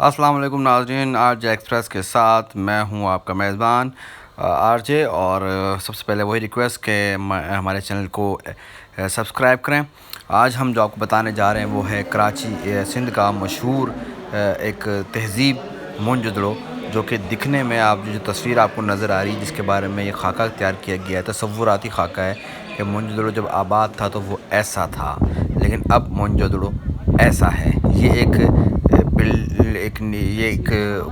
अस्सलाम वालेकुम नाज़रीन, आरजे एक्सप्रेस के साथ मैं हूं आपका मेज़बान आरजे। और सबसे पहले वही रिक्वेस्ट कि हमारे चैनल को सब्सक्राइब करें। आज हम जो आपको बताने जा रहे हैं वो है कराची सिंध का मशहूर एक तहज़ीब मोनजोदड़ो, जो कि दिखने में आप जो तस्वीर आपको नज़र आ रही है, जिसके बारे में ये खाका तैयार किया गया है, तसव्वुराती खाका है कि मोनजोदड़ो जब आबाद था तो वो ऐसा था, लेकिन अब मोनजोदड़ो ऐसा है। ये एक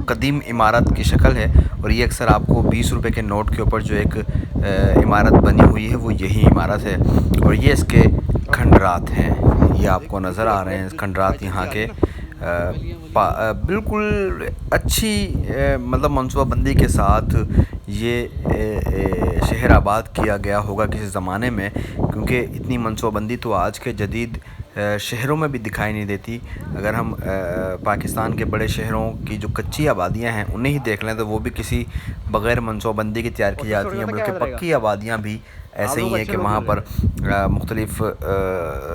कदीम इमारत की शक्ल है और ये अक्सर आपको 20 रुपए के नोट के ऊपर जो एक इमारत बनी हुई है वो यही इमारत है। और ये इसके खंडरात हैं, ये आपको नज़र आ रहे हैं खंडरात यहाँ के। बिल्कुल अच्छी मतलब मनसूबाबंदी के साथ ये शहर आबाद किया गया होगा किसी ज़माने में, क्योंकि इतनी मनसूबाबंदी तो आज के जदीद शहरों में भी दिखाई नहीं देती। अगर हम पाकिस्तान के बड़े शहरों की जो कच्ची आबादियां हैं उन्हें ही देख लें तो वो भी किसी बग़ैर मनसूबाबंदी के तैयार की जाती हैं, बल्कि पक्की आबादियां भी ऐसे ही हैं कि वहाँ पर मुख्तलिफ़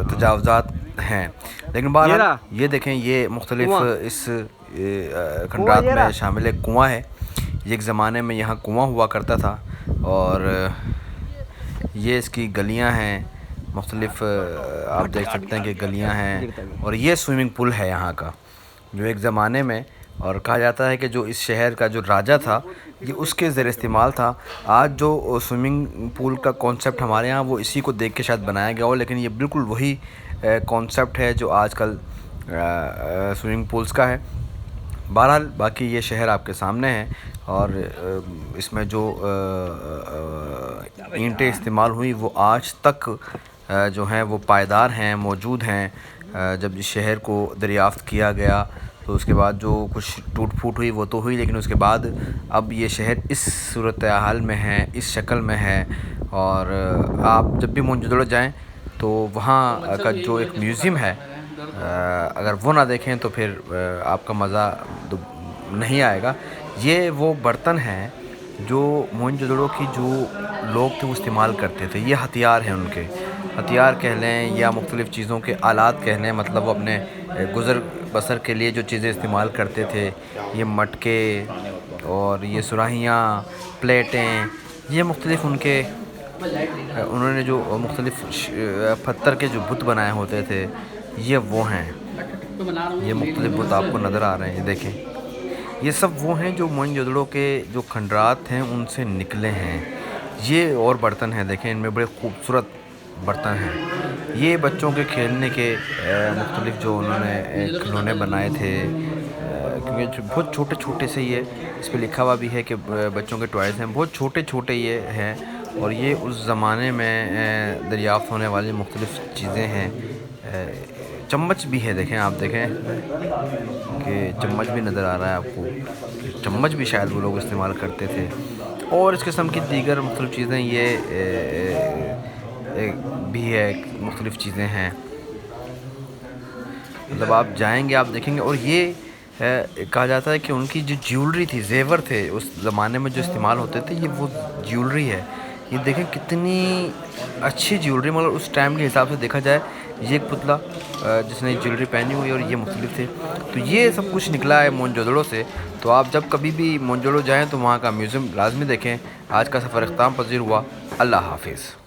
तजावज़ात हैं। लेकिन बहरहाल ये देखें, ये मुख्तलिफ़ इस खंडात में शामिल एक कुआँ है। ये एक ज़माने में यहाँ कुआँ हुआ करता था और ये इसकी गलियाँ हैं, मुख्तलिफ़ आप देख सकते हैं कि गलियाँ हैं। और ये स्विमिंग पूल है यहाँ का, जो एक ज़माने में, और कहा जाता है कि जो इस शहर का जो राजा था ये उसके ज़ेर इस्तेमाल था। आज जो स्विमिंग पूल का कॉन्सेप्ट हमारे यहाँ वो इसी को देख के शायद बनाया गया हो, लेकिन ये बिल्कुल वही कॉन्सेप्ट है जो आजकल स्विमिंग पूल्स का है। बहरहाल बाकी ये शहर आपके सामने है और इसमें जो ईंटें इस्तेमाल हुई वो आज तक जो हैं वो पायदार हैं, मौजूद हैं। जब इस शहर को दरियाफ़्त किया गया तो उसके बाद जो कुछ टूट फूट हुई वो तो हुई, लेकिन उसके बाद अब ये शहर इस सूरत हाल में है, इस शक्ल में है। और आप जब भी मोनजोदड़ो जाएं तो वहाँ का जो एक म्यूज़ियम है, अगर वो ना देखें तो फिर आपका मज़ा नहीं आएगा। ये वो बर्तन हैं जो मोनजोदड़ो की जो लोग थे वो इस्तेमाल करते थे। ये हथियार हैं, उनके हथियार कह लें या मुख्तलिफ़ चीज़ों के आलात कह लें, मतलब वो अपने गुज़र बसर के लिए जो चीज़ें इस्तेमाल करते थे, ये मटके और ये सुराहियाँ, प्लेटें, ये मुख्तलिफ़ उन्होंने जो मुख्तलिफ़ पत्थर के जो बुत बनाए होते थे, ये वो हैं। ये मुख्तलिफ़ बुत आपको नज़र आ रहे हैं, देखें ये सब वो हैं जो मोनजोदड़ो के जो खंडरात हैं उनसे निकले हैं। ये और बर्तन हैं, देखें इनमें बड़े खूबसूरत बर्तन हैं। ये बच्चों के खेलने के मुख्तलिफ़ जो उन्होंने खिलौने बनाए थे, क्योंकि बहुत छोटे छोटे से ये इस पर लिखा हुआ भी है कि बच्चों के टॉयज़ हैं, बहुत छोटे छोटे ये हैं। और ये उस ज़माने में दरियाफ़्त होने वाली मुख्तलिफ़ चीज़ें हैं। चम्मच भी है, देखें आप देखें कि चम्मच भी नज़र आ रहा है आपको, चम्मच भी शायद वो लोग इस्तेमाल करते थे। और इस किस्म की दीगर मुख्तलिफ़ चीज़ें ये भी है, मुख्तलिफ़ चीज़ें हैं। मतलब आप जाएंगे आप देखेंगे। और ये कहा जाता है कि उनकी जो ज्वेलरी थी, जेवर थे उस ज़माने में जो इस्तेमाल होते थे, ये वो ज्वेलरी है। ये देखें कितनी अच्छी ज्वेलरी, मतलब उस टाइम के हिसाब से देखा जाए। ये एक पुतला जिसने ज्वेलरी पहनी हुई और ये मुख्तलिफ थे। तो ये सब कुछ निकला है मोनजोदड़ो से। तो आप जब कभी भी मोनजोदड़ो जाएँ तो वहाँ का म्यूज़ियम लाजमी देखें। आज का सफ़र इख्तिताम पज़ीर हुआ। अल्लाह हाफिज़।